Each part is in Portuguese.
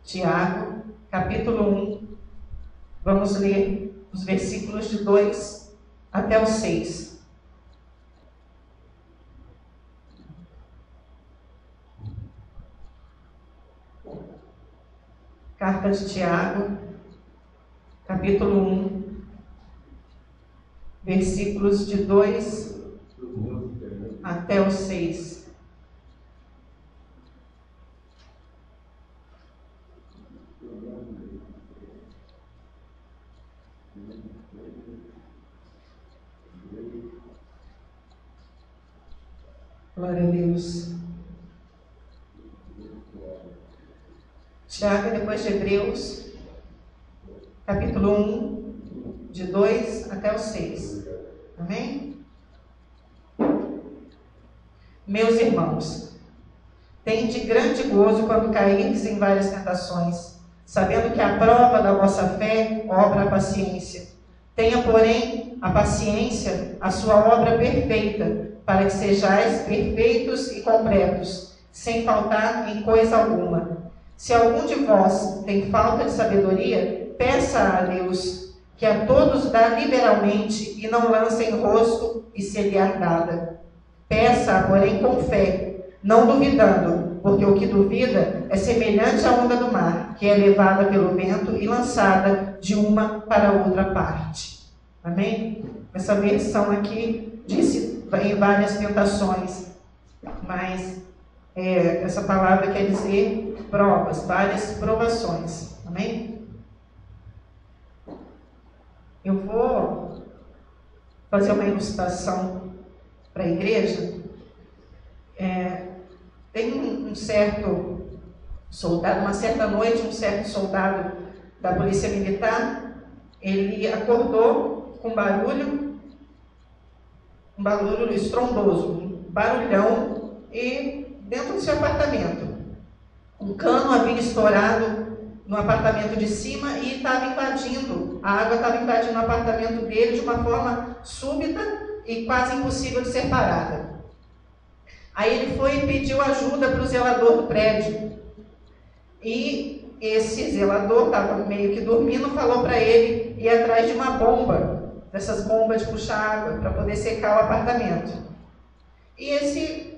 Tiago, capítulo 1, vamos ler os versículos de 2 até o 6. Carta de Tiago, capítulo 1, versículos de 2 até o 6. Glória a Deus. Tiago, depois de Hebreus, capítulo 1, de 2 até o 6. Amém? Meus irmãos, tende grande gozo quando cairdes em várias tentações, sabendo que a prova da vossa fé obra a paciência. Tenha, porém, a paciência a sua obra perfeita, para que sejais perfeitos e completos, sem faltar em coisa alguma. Se algum de vós tem falta de sabedoria, peça a Deus, que a todos dá liberalmente e não lança em rosto e ser-lhe-á dada. Peça, porém, com fé, não duvidando, porque o que duvida é semelhante à onda do mar, que é levada pelo vento e lançada de uma para outra parte. Amém? Essa versão aqui disse em várias tentações, mas essa palavra quer dizer provas, várias provações. Amém? Eu vou fazer uma ilustração para a igreja. Tem um certo soldado, uma certa noite, um certo soldado da polícia militar, ele acordou com um barulho estrondoso, um barulhão, e dentro do seu apartamento, um cano havia estourado no apartamento de cima e estava invadindo, a água estava invadindo o apartamento dele de uma forma súbita e quase impossível de ser parada. Aí ele foi e pediu ajuda para o zelador do prédio. E esse zelador estava meio que dormindo, falou para ele ir atrás de uma bomba, dessas bombas de puxar água, para poder secar o apartamento. E esse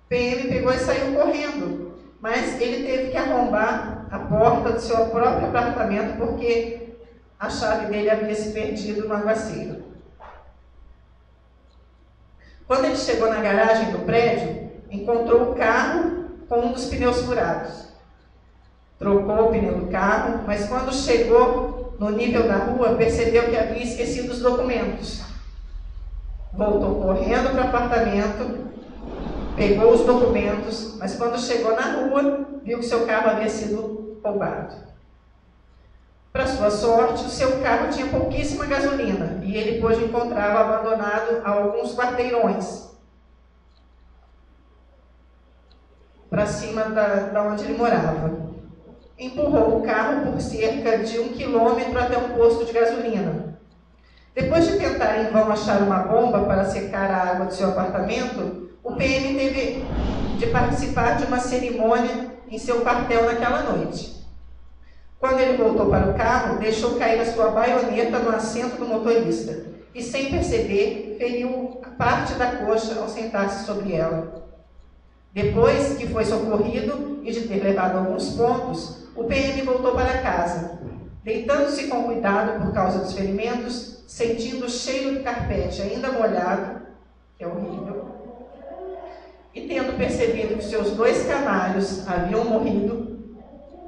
PM pegou e saiu correndo, mas ele teve que arrombar a porta do seu próprio apartamento, porque a chave dele havia se perdido no aguaceiro. Quando ele chegou na garagem do prédio, encontrou o carro com um dos pneus furados. Trocou o pneu do carro, mas quando chegou no nível da rua, percebeu que havia esquecido os documentos. Voltou correndo para o apartamento, pegou os documentos, mas quando chegou na rua, viu que seu carro havia sido roubado. Para sua sorte, o seu carro tinha pouquíssima gasolina e ele pôde encontrá-lo abandonado a alguns quarteirões para cima da onde ele morava. Empurrou o carro por cerca de 1 quilômetro até um posto de gasolina. Depois de tentar em vão achar uma bomba para secar a água do seu apartamento, o PM teve de participar de uma cerimônia em seu quartel naquela noite. Quando ele voltou para o carro, deixou cair a sua baioneta no assento do motorista e, sem perceber, feriu a parte da coxa ao sentar-se sobre ela. Depois que foi socorrido e de ter levado alguns pontos, o PM voltou para casa. Deitando-se com cuidado por causa dos ferimentos, sentindo o cheiro de carpete ainda molhado, que é horrível, e tendo percebido que seus 2 canários haviam morrido,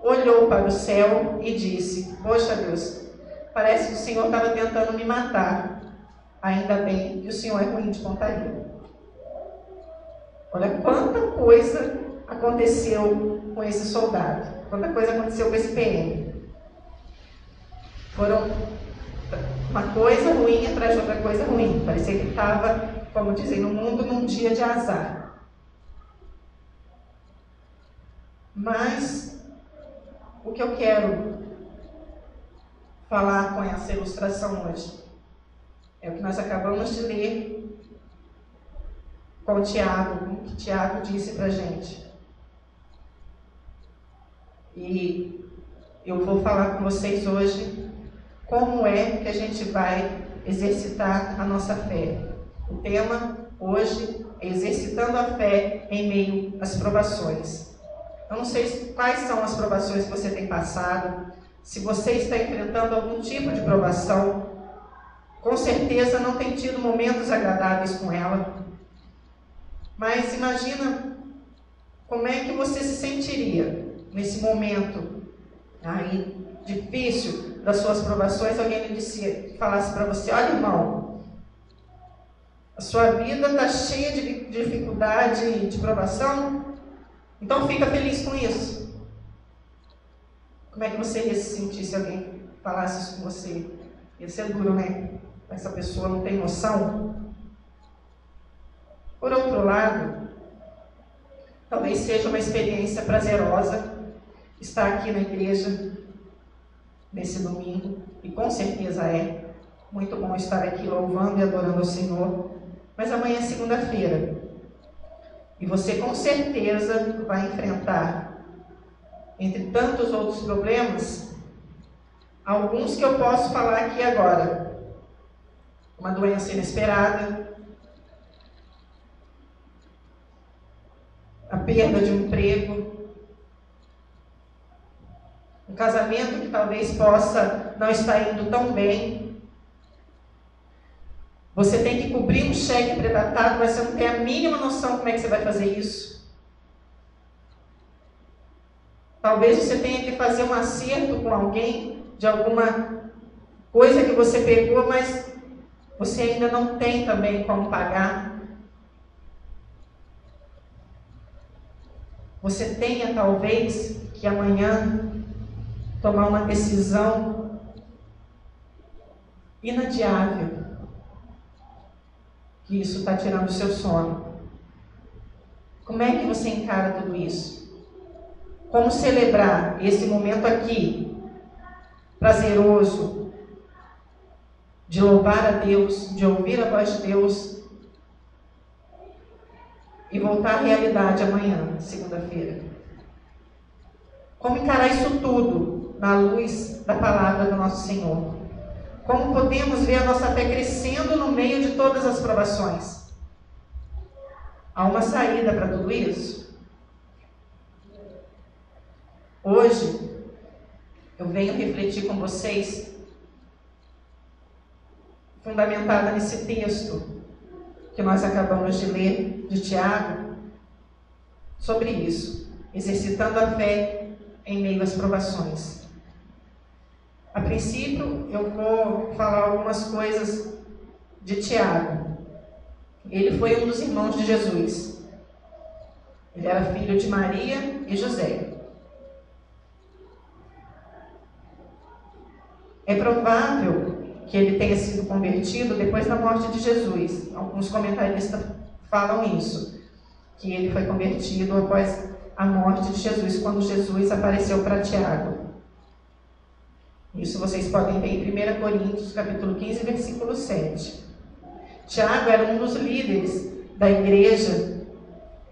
olhou para o céu e disse: "Poxa Deus, parece que o Senhor estava tentando me matar. Ainda bem que o Senhor é ruim de pontaria." Olha quanta coisa aconteceu com esse soldado, quanta coisa aconteceu com esse PM. Foram uma coisa ruim atrás de outra coisa ruim. Parecia que estava, como dizem no mundo, num dia de azar. Mas o que eu quero falar com essa ilustração hoje é o que nós acabamos de ler com o Tiago, o que Tiago disse para a gente. E eu vou falar com vocês hoje como é que a gente vai exercitar a nossa fé. O tema hoje é exercitando a fé em meio às provações. Eu não sei quais são as provações que você tem passado, se você está enfrentando algum tipo de provação, com certeza não tem tido momentos agradáveis com ela. Mas imagina como é que você se sentiria nesse momento aí difícil das suas provações. Alguém falasse para você: olha, irmão, a sua vida está cheia de dificuldade e de provação, então fica feliz com isso. Como é que você ia se sentir se alguém falasse isso com você? Ia ser duro, né? Essa pessoa não tem noção. Por outro lado, talvez seja uma experiência prazerosa estar aqui na igreja nesse domingo, e com certeza é muito bom estar aqui louvando e adorando ao Senhor. Mas amanhã é segunda-feira e você com certeza vai enfrentar, entre tantos outros problemas, alguns que eu posso falar aqui agora. Uma doença inesperada, a perda de um emprego, um casamento que talvez possa não estar indo tão bem. Você tem que cobrir um cheque pré-datado, mas você não tem a mínima noção como é que você vai fazer isso. Talvez você tenha que fazer um acerto com alguém de alguma coisa que você pegou, mas você ainda não tem também como pagar. Você tenha talvez que amanhã tomar uma decisão inadiável, que isso está tirando o seu sono. Como é que você encara tudo isso? Como celebrar esse momento aqui, prazeroso, de louvar a Deus, de ouvir a voz de Deus, e voltar à realidade amanhã, segunda-feira? Como encarar isso tudo na luz da palavra do nosso Senhor? Como podemos ver a nossa fé crescendo no meio de todas as provações? Há uma saída para tudo isso? Hoje, eu venho refletir com vocês, fundamentada nesse texto que nós acabamos de ler, de Tiago, sobre isso, exercitando a fé em meio às provações. A princípio, eu vou falar algumas coisas de Tiago. Ele foi um dos irmãos de Jesus. Ele era filho de Maria e José. É provável que ele tenha sido convertido depois da morte de Jesus. Alguns comentaristas falam isso, que ele foi convertido após a morte de Jesus, quando Jesus apareceu para Tiago. Isso vocês podem ver em 1 Coríntios, capítulo 15, versículo 7. Tiago era um dos líderes da igreja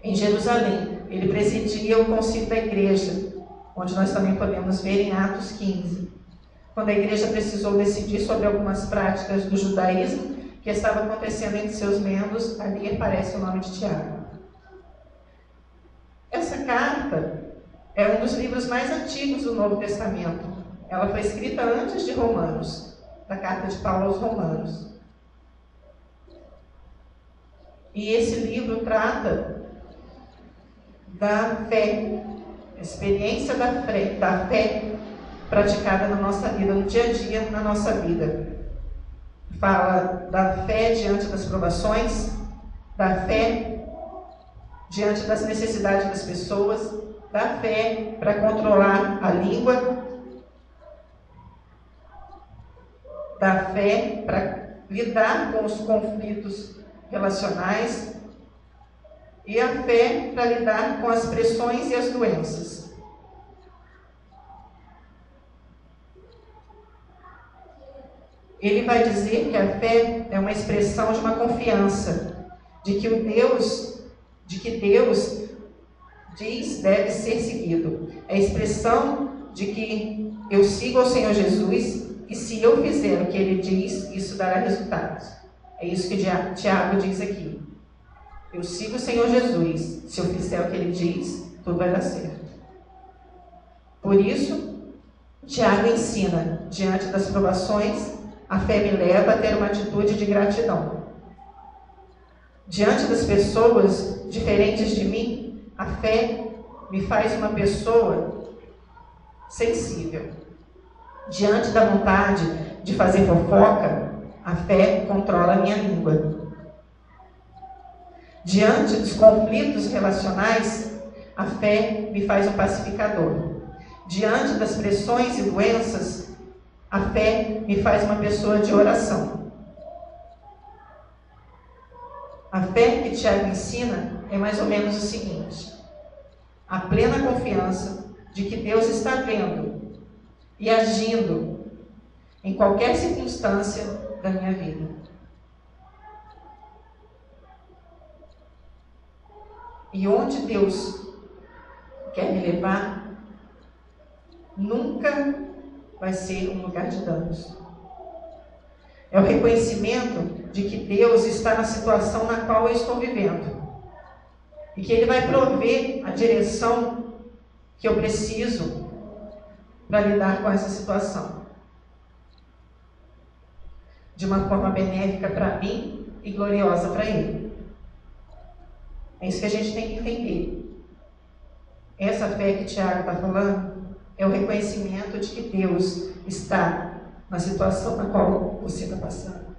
em Jerusalém. Ele presidia o concílio da igreja, onde nós também podemos ver em Atos 15. Quando a igreja precisou decidir sobre algumas práticas do judaísmo que estava acontecendo entre seus membros, ali aparece o nome de Tiago. Essa carta é um dos livros mais antigos do Novo Testamento. Ela foi escrita antes de Romanos, da carta de Paulo aos Romanos. E esse livro trata da fé, a experiência da fé praticada na nossa vida, no dia a dia, na nossa vida. Fala da fé diante das provações, da fé diante das necessidades das pessoas, da fé para controlar a língua, da fé para lidar com os conflitos relacionais e a fé para lidar com as pressões e as doenças. Ele vai dizer que a fé é uma expressão de uma confiança de que Deus diz deve ser seguido. É a expressão de que eu sigo o Senhor Jesus e se eu fizer o que ele diz, isso dará resultados. É isso que Tiago diz aqui. Eu sigo o Senhor Jesus, se eu fizer o que ele diz, tudo vai dar certo. Por isso, Tiago ensina, diante das provações, a fé me leva a ter uma atitude de gratidão. Diante das pessoas diferentes de mim, a fé me faz uma pessoa sensível. Diante da vontade de fazer fofoca, a fé controla a minha língua. Diante dos conflitos relacionais, a fé me faz um pacificador. Diante das pressões e doenças, a fé me faz uma pessoa de oração. A fé que Tiago ensina é mais ou menos o seguinte: a plena confiança de que Deus está vendo e agindo em qualquer circunstância da minha vida. E onde Deus quer me levar, nunca vai ser um lugar de danos. É o reconhecimento de que Deus está na situação na qual eu estou vivendo. E que Ele vai prover a direção que eu preciso para lidar com essa situação. De uma forma benéfica para mim e gloriosa para Ele. É isso que a gente tem que entender. Essa fé que Tiago está falando é o reconhecimento de que Deus está na situação na qual você está passando.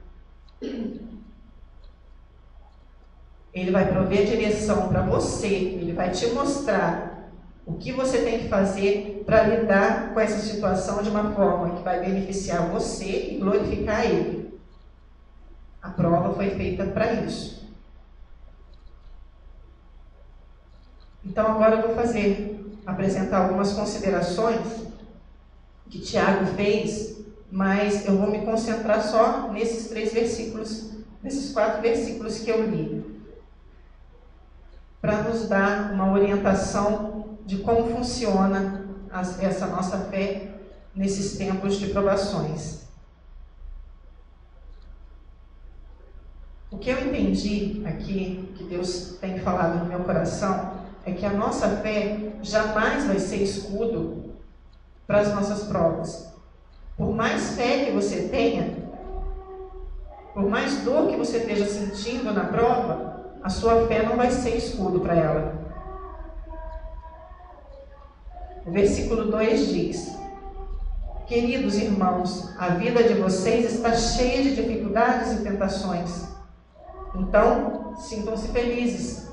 Ele vai prover direção para você, Ele vai te mostrar o que você tem que fazer para lidar com essa situação de uma forma que vai beneficiar você e glorificar Ele. A prova foi feita para isso. Então agora eu vou apresentar algumas considerações que Tiago fez, mas eu vou me concentrar só nesses 4 versículos que eu li, para nos dar uma orientação de como funciona essa nossa fé nesses tempos de provações. O que eu entendi aqui, que Deus tem falado no meu coração, é que a nossa fé jamais vai ser escudo para as nossas provas. Por mais fé que você tenha, por mais dor que você esteja sentindo na prova, a sua fé não vai ser escudo para ela. O versículo 2 diz: queridos irmãos, a vida de vocês está cheia de dificuldades e tentações. Então, sintam-se felizes.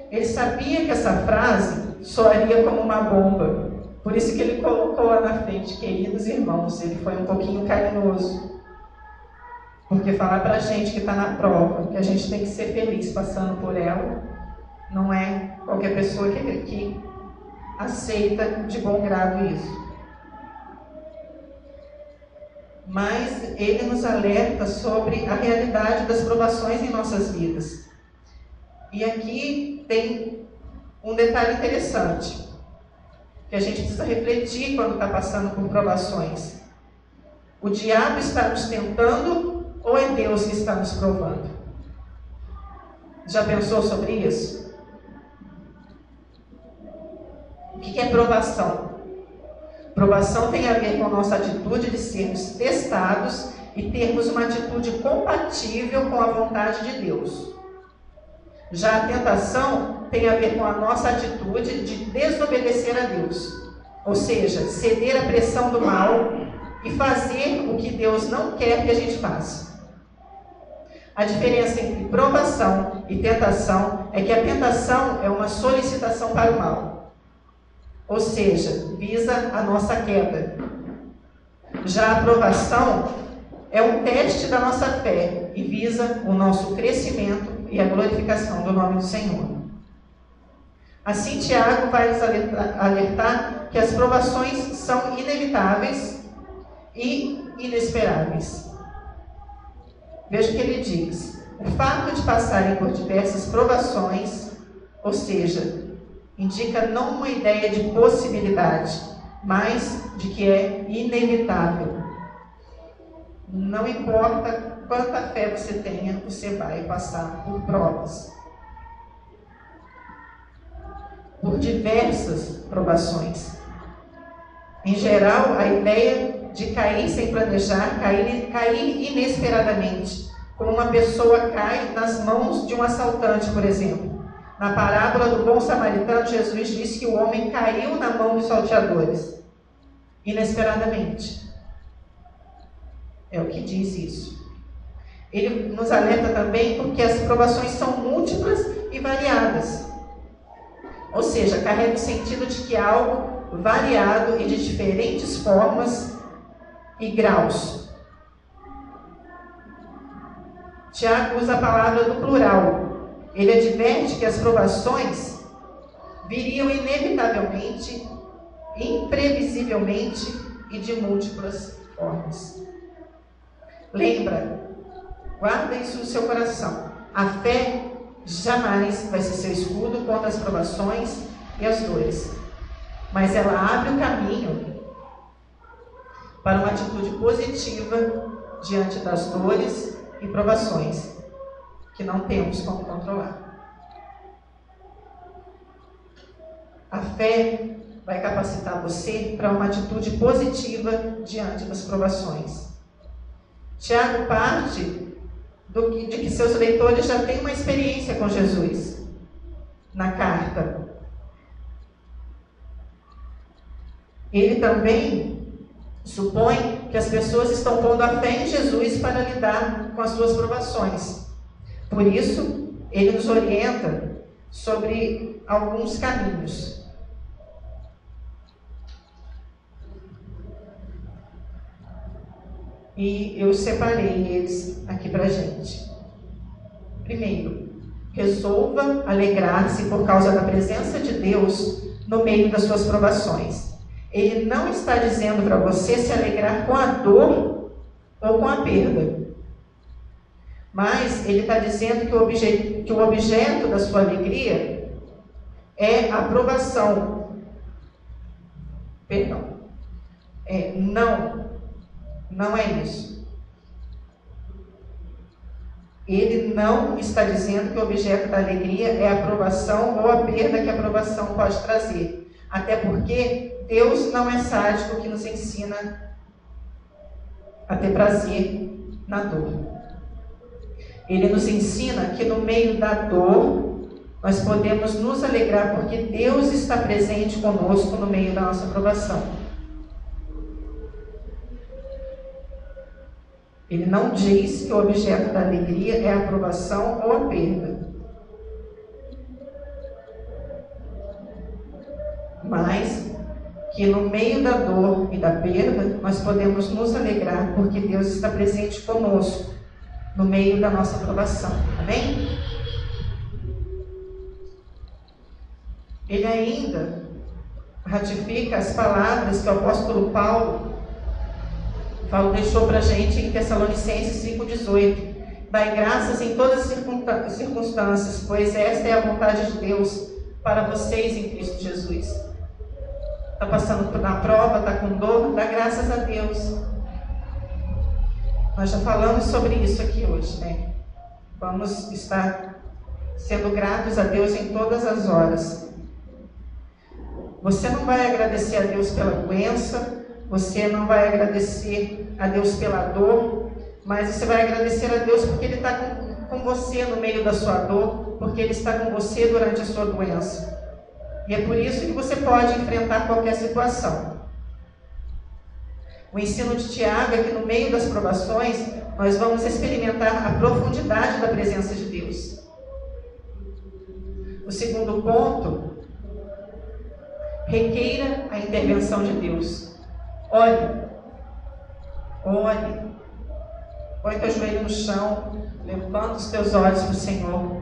Ele sabia que essa frase soaria como uma bomba. Por isso que ele colocou lá na frente, queridos irmãos. Ele foi um pouquinho carinhoso. Porque falar para a gente que está na prova, que a gente tem que ser feliz passando por ela, não é qualquer pessoa que aceita de bom grado isso. Mas ele nos alerta sobre a realidade das provações em nossas vidas. E aqui tem um detalhe interessante, que a gente precisa refletir quando está passando por provações. O diabo está nos tentando ou é Deus que está nos provando? Já pensou sobre isso? O que é provação? Provação tem a ver com a nossa atitude de sermos testados e termos uma atitude compatível com a vontade de Deus. Já a tentação tem a ver com a nossa atitude de desobedecer a Deus, ou seja, ceder à pressão do mal e fazer o que Deus não quer que a gente faça. A diferença entre provação e tentação é que a tentação é uma solicitação para o mal, ou seja, visa a nossa queda. Já a provação é um teste da nossa fé e visa o nosso crescimento e a glorificação do nome do Senhor. Assim, Tiago vai nos alertar que as provações são inevitáveis e inesperáveis. Veja o que ele diz: o fato de passarem por diversas provações, ou seja, indica não uma ideia de possibilidade, mas de que é inevitável. Não importa quanta fé você tenha, você vai passar por provas. Por diversas provações. Em geral, a ideia de cair sem planejar, cair inesperadamente, como uma pessoa cai nas mãos de um assaltante, por exemplo. Na parábola do bom samaritano, Jesus disse que o homem caiu na mão dos salteadores, inesperadamente. É o que diz isso. Ele nos alerta também porque as provações são múltiplas e variadas. Ou seja, carrega o sentido de que é algo variado e de diferentes formas e graus. Tiago usa a palavra do plural. Ele adverte que as provações viriam inevitavelmente, imprevisivelmente e de múltiplas formas. Lembra, guarda isso no seu coração. A fé jamais vai ser seu escudo contra as provações e as dores. Mas ela abre o caminho para uma atitude positiva diante das dores e provações que não temos como controlar. A fé vai capacitar você para uma atitude positiva diante das provações. Tiago parte de que seus leitores já têm uma experiência com Jesus na carta. Ele também supõe que as pessoas estão pondo a fé em Jesus para lidar com as suas provações. Por isso, ele nos orienta sobre alguns caminhos. E eu separei eles aqui para a gente. Primeiro, resolva alegrar-se por causa da presença de Deus no meio das suas provações. Ele não está dizendo para você se alegrar com a dor ou com a perda. Mas ele está dizendo que o objeto da sua alegria é a provação. Perdão. Não é isso. Ele não está dizendo que o objeto da alegria é a provação ou a perda que a provação pode trazer. Até porque Deus não é sádico que nos ensina a ter prazer na dor. Ele nos ensina que no meio da dor, nós podemos nos alegrar porque Deus está presente conosco no meio da nossa provação. Ele não diz que o objeto da alegria é a aprovação ou a perda. Mas que no meio da dor e da perda, nós podemos nos alegrar porque Deus está presente conosco no meio da nossa provação. Amém? Ele ainda ratifica as palavras que o apóstolo Paulo deixou para a gente em Tessalonicenses 5,18. Dai graças em todas as circunstâncias, pois esta é a vontade de Deus para vocês em Cristo Jesus. Está passando por uma prova, está com dor, dá graças a Deus. Nós já falamos sobre isso aqui hoje, né? Vamos estar sendo gratos a Deus em todas as horas. Você não vai agradecer a Deus pela doença, você não vai agradecer a Deus pela dor, mas você vai agradecer a Deus porque Ele está com você no meio da sua dor, porque Ele está com você durante a sua doença. E é por isso que você pode enfrentar qualquer situação. O ensino de Tiago é que no meio das provações, nós vamos experimentar a profundidade da presença de Deus. O segundo ponto, requeira a intervenção de Deus. Ore, põe teu joelho no chão, levanta os teus olhos para o Senhor.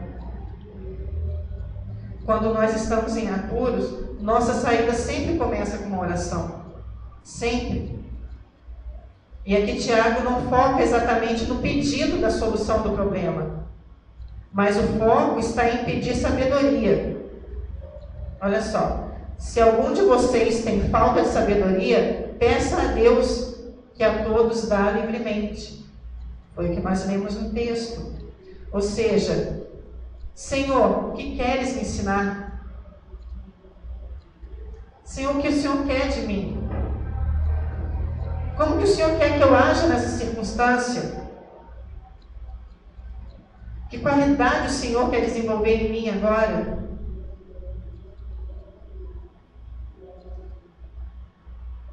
Quando nós estamos em apuros, nossa saída sempre começa com uma oração. Sempre. E aqui Tiago não foca exatamente no pedido da solução do problema, mas o foco está em pedir sabedoria. Olha só, se algum de vocês tem falta de sabedoria, peça a Deus que a todos dá livremente. Foi o que nós lemos no texto. Ou seja, Senhor, o que queres me ensinar? Senhor, o que o Senhor quer de mim? Como que o Senhor quer que eu aja nessa circunstância? Que qualidade o Senhor quer desenvolver em mim agora?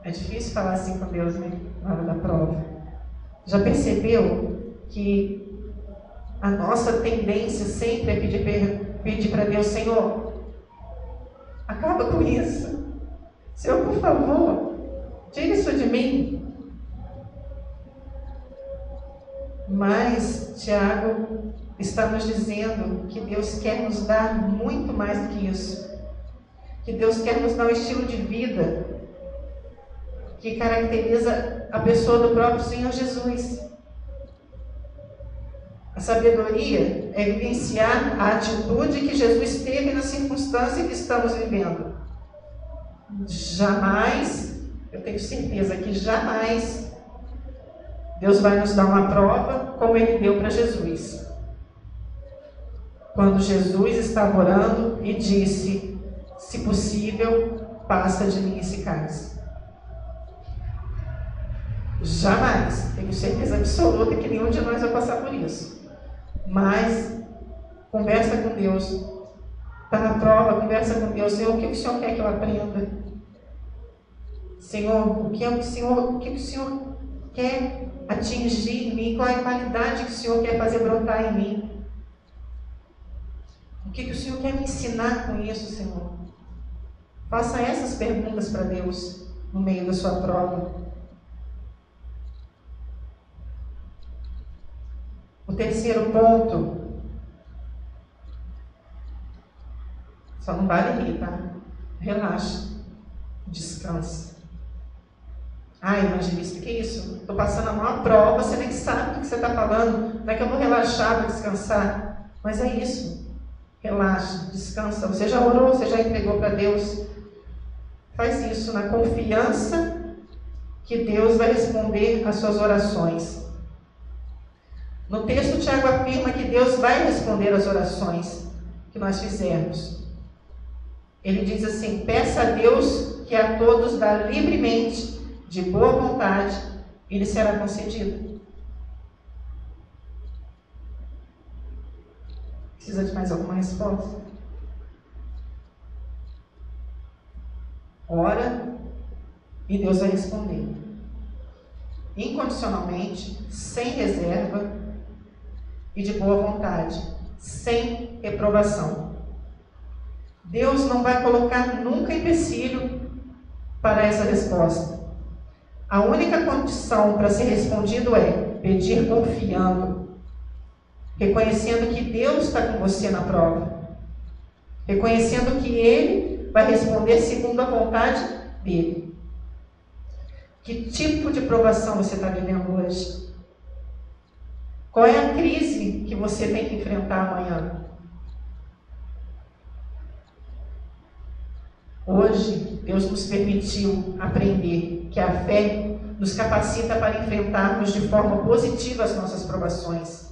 É difícil falar assim com Deus, né? Na hora da prova. Já percebeu que a nossa tendência sempre é pedir para Deus, Senhor, acaba com isso. Senhor, por favor, tira isso de mim. Mas Tiago está nos dizendo que Deus quer nos dar muito mais do que isso. Que Deus quer nos dar um estilo de vida que caracteriza a pessoa do próprio Senhor Jesus. A sabedoria é vivenciar a atitude que Jesus teve na circunstância que estamos vivendo. Jamais, eu tenho certeza que jamais, Deus vai nos dar uma prova como Ele deu para Jesus. Quando Jesus estava orando e disse, se possível, passa de mim esse cálice. Jamais, tenho certeza absoluta que nenhum de nós vai passar por isso. Mas, conversa com Deus. Está na prova, conversa com Deus. Senhor, o que o Senhor quer que eu aprenda? Senhor, o que o Senhor quer atingir em mim? Qual é a qualidade que o Senhor quer fazer brotar em mim? O que o Senhor quer me ensinar com isso, Senhor? Faça essas perguntas para Deus no meio da sua prova. O terceiro ponto, só não vale rir, tá? Relaxa, descansa. Evangelista, que isso? Estou passando a maior prova, você nem sabe do que você está falando. Como é que eu vou relaxar, vou descansar? Mas é isso. Relaxa, descansa. Você já orou, você já entregou para Deus. Faz isso na confiança que Deus vai responder às suas orações. No texto, Tiago afirma que Deus vai responder às orações que nós fizermos. Ele diz assim, peça a Deus que a todos dá livremente, de boa vontade, e lhe será concedido. Precisa de mais alguma resposta? Ora, e Deus vai responder. Incondicionalmente, sem reserva, e de boa vontade, sem reprovação. Deus não vai colocar nunca empecilho para essa resposta. A única condição para ser respondido é pedir confiando, reconhecendo que Deus está com você na prova, reconhecendo que Ele vai responder segundo a vontade dEle. Que tipo de provação você está vivendo hoje? Qual é a crise que você tem que enfrentar amanhã? Hoje, Deus nos permitiu aprender que a fé nos capacita para enfrentarmos de forma positiva as nossas provações,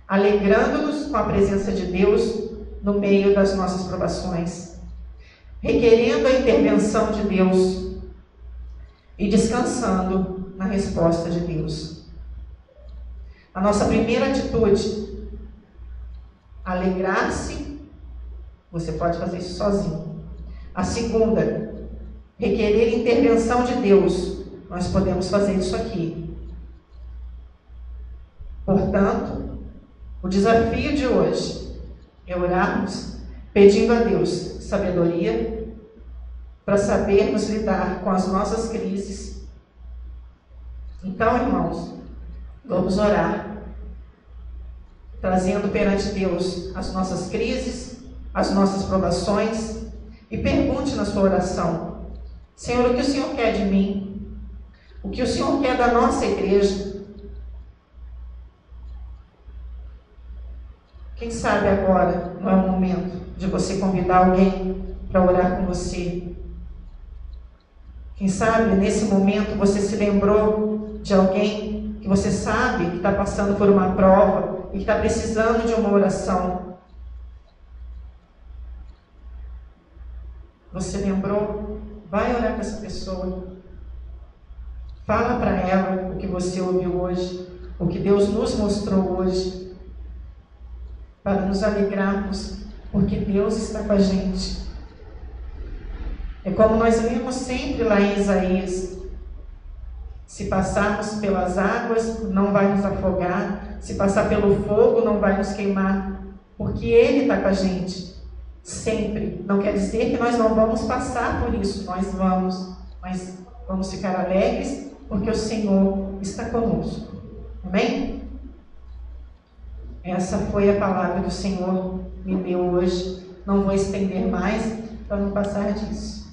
alegrando-nos com a presença de Deus no meio das nossas provações, requerendo a intervenção de Deus e descansando na resposta de Deus. A nossa primeira atitude, alegrar-se, você pode fazer isso sozinho. A segunda, requerer intervenção de Deus, nós podemos fazer isso aqui. Portanto, o desafio de hoje é orarmos pedindo a Deus sabedoria para sabermos lidar com as nossas crises. Então, irmãos, vamos orar, trazendo perante Deus as nossas crises, as nossas provações, e pergunte na sua oração, Senhor, o que o Senhor quer de mim? O que o Senhor quer da nossa igreja? Quem sabe agora não é o momento de você convidar alguém para orar com você. Quem sabe, nesse momento, você se lembrou de alguém que você sabe que está passando por uma prova e que está precisando de uma oração. Você lembrou? Vai orar com essa pessoa. Fala para ela o que você ouviu hoje, o que Deus nos mostrou hoje, para nos alegrarmos, porque Deus está com a gente. É como nós lemos sempre lá em Isaías: se passarmos pelas águas, não vai nos afogar, se passar pelo fogo, não vai nos queimar, porque Ele está com a gente, sempre. Não quer dizer que nós não vamos passar por isso, nós vamos, mas vamos ficar alegres, porque o Senhor está conosco. Amém? Essa foi a palavra que o Senhor me deu hoje. Não vou estender mais para não passar disso.